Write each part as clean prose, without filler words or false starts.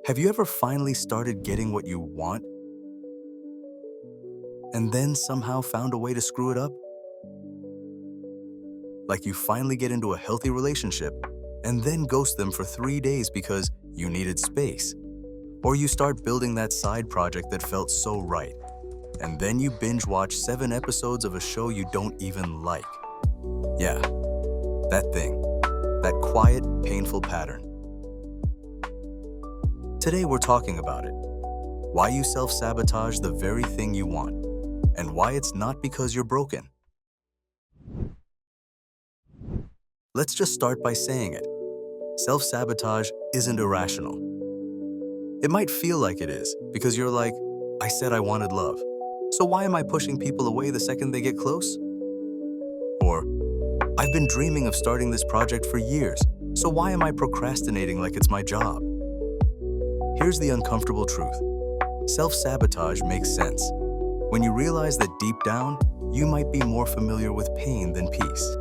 Have you ever finally started getting what you want and then somehow found a way to screw it up? Like you finally get into a healthy relationship and then ghost them for 3 days because you needed space. Or you start building that side project that felt so right, and then you binge watch 7 episodes of a show you don't even like. Yeah, that thing. That quiet, painful pattern. Today we're talking about it. Why you self-sabotage the very thing you want, and why it's not because you're broken. Let's just start by saying it. Self-sabotage isn't irrational. It might feel like it is, because you're like, I said I wanted love, so why am I pushing people away the second they get close? Or, I've been dreaming of starting this project for years, so why am I procrastinating like it's my job? Here's the uncomfortable truth. Self-sabotage makes sense when you realize that deep down, you might be more familiar with pain than peace.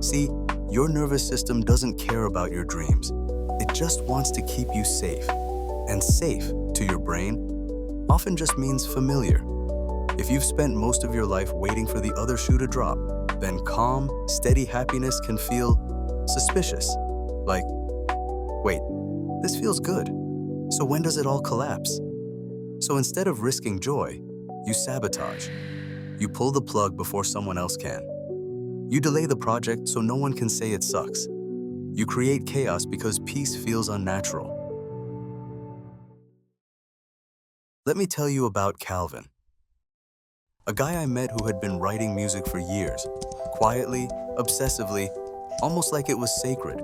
See, your nervous system doesn't care about your dreams. It just wants to keep you safe. And safe, to your brain, often just means familiar. If you've spent most of your life waiting for the other shoe to drop, then calm, steady happiness can feel suspicious. Like, wait, this feels good. So when does it all collapse? So instead of risking joy, you sabotage. You pull the plug before someone else can. You delay the project so no one can say it sucks. You create chaos because peace feels unnatural. Let me tell you about Calvin, a guy I met who had been writing music for years, quietly, obsessively, almost like it was sacred.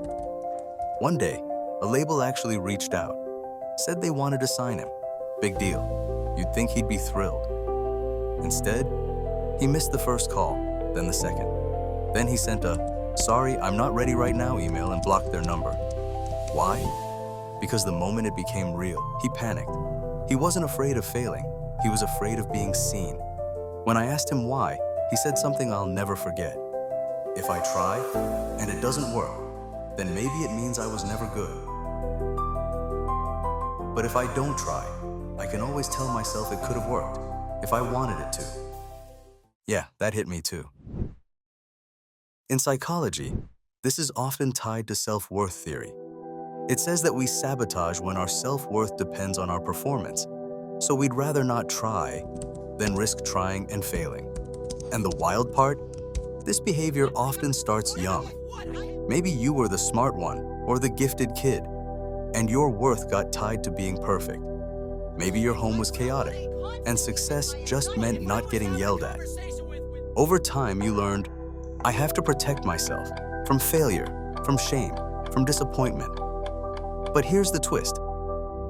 One day, a label actually reached out, said they wanted to sign him. Big deal. You'd think he'd be thrilled. Instead, he missed the first call, then the second. Then he sent a, "Sorry, I'm not ready right now" email and blocked their number. Why? Because the moment it became real, he panicked. He wasn't afraid of failing. He was afraid of being seen. When I asked him why, he said something I'll never forget. If I try, and it doesn't work, then maybe it means I was never good. But if I don't try, I can always tell myself it could have worked, if I wanted it to. Yeah, that hit me too. In psychology, this is often tied to self-worth theory. It says that we sabotage when our self-worth depends on our performance, so we'd rather not try than risk trying and failing. And the wild part? This behavior often starts young. Maybe you were the smart one or the gifted kid, and your worth got tied to being perfect. Maybe your home was chaotic, and success just meant not getting yelled at. Over time, you learned, I have to protect myself from failure, from shame, from disappointment. But here's the twist.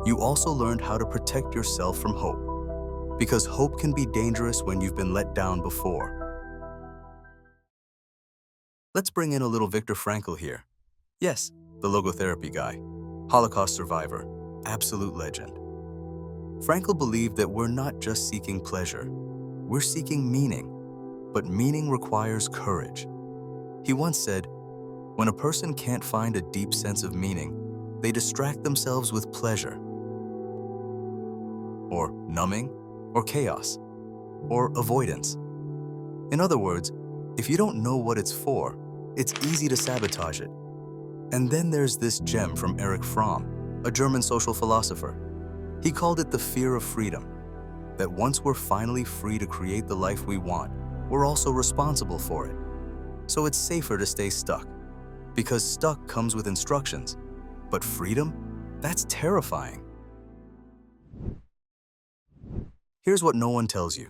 You also learned how to protect yourself from hope, because hope can be dangerous when you've been let down before. Let's bring in a little Viktor Frankl here. Yes, the logotherapy guy, Holocaust survivor, absolute legend. Frankl believed that we're not just seeking pleasure, we're seeking meaning, but meaning requires courage. He once said, when a person can't find a deep sense of meaning, they distract themselves with pleasure, or numbing, or chaos, or avoidance. In other words, if you don't know what it's for, it's easy to sabotage it. And then there's this gem from Erich Fromm, a German social philosopher. He called it the fear of freedom, that once we're finally free to create the life we want, we're also responsible for it. So it's safer to stay stuck, because stuck comes with instructions. But freedom? That's terrifying. Here's what no one tells you.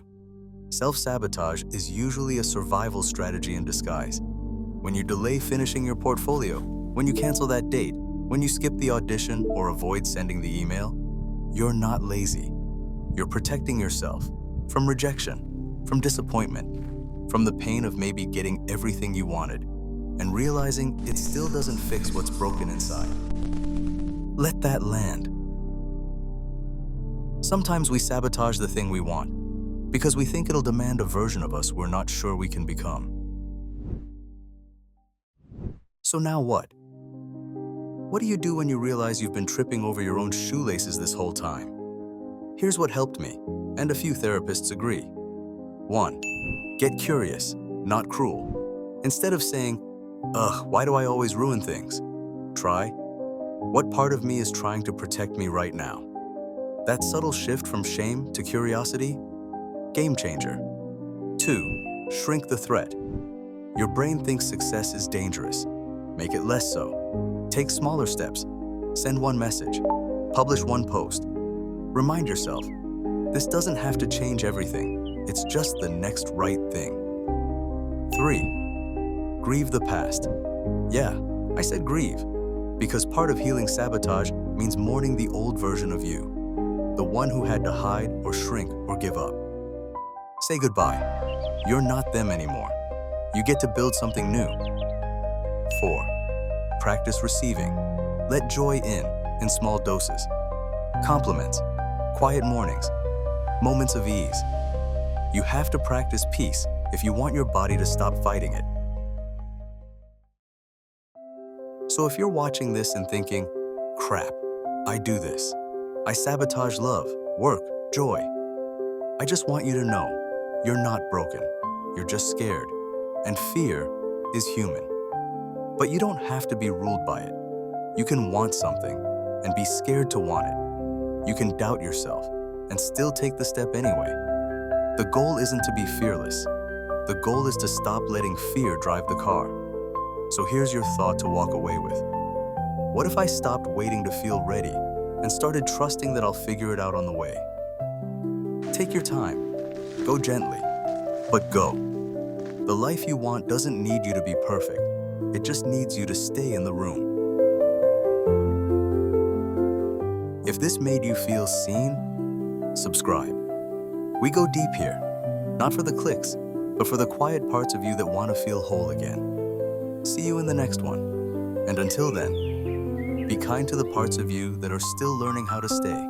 Self-sabotage is usually a survival strategy in disguise. When you delay finishing your portfolio, when you cancel that date, when you skip the audition or avoid sending the email, you're not lazy. You're protecting yourself from rejection, from disappointment, from the pain of maybe getting everything you wanted, and realizing it still doesn't fix what's broken inside. Let that land. Sometimes we sabotage the thing we want because we think it'll demand a version of us we're not sure we can become. So now what? What do you do when you realize you've been tripping over your own shoelaces this whole time? Here's what helped me, and a few therapists agree. 1. Get curious, not cruel. Instead of saying, "Ugh, why do I always ruin things?" Try, "What part of me is trying to protect me right now?" That subtle shift from shame to curiosity, game changer. 2. Shrink the threat. Your brain thinks success is dangerous. Make it less so. Take smaller steps. Send one message. Publish one post. Remind yourself, this doesn't have to change everything. It's just the next right thing. 3. Grieve the past. Yeah, I said grieve, because part of healing sabotage means mourning the old version of you, the one who had to hide or shrink or give up. Say goodbye. You're not them anymore. You get to build something new. 4. Practice receiving. Let joy in small doses. Compliments, quiet mornings, moments of ease. You have to practice peace if you want your body to stop fighting it. So if you're watching this and thinking, "Crap, I do this. I sabotage love, work, joy," I just want you to know, you're not broken. You're just scared. And fear is human. But you don't have to be ruled by it. You can want something and be scared to want it. You can doubt yourself and still take the step anyway. The goal isn't to be fearless. The goal is to stop letting fear drive the car. So here's your thought to walk away with. What if I stopped waiting to feel ready and started trusting that I'll figure it out on the way? Take your time. Go gently, but go. The life you want doesn't need you to be perfect. It just needs you to stay in the room. If this made you feel seen, subscribe. We go deep here, not for the clicks, but for the quiet parts of you that want to feel whole again. See you in the next one. And until then, be kind to the parts of you that are still learning how to stay.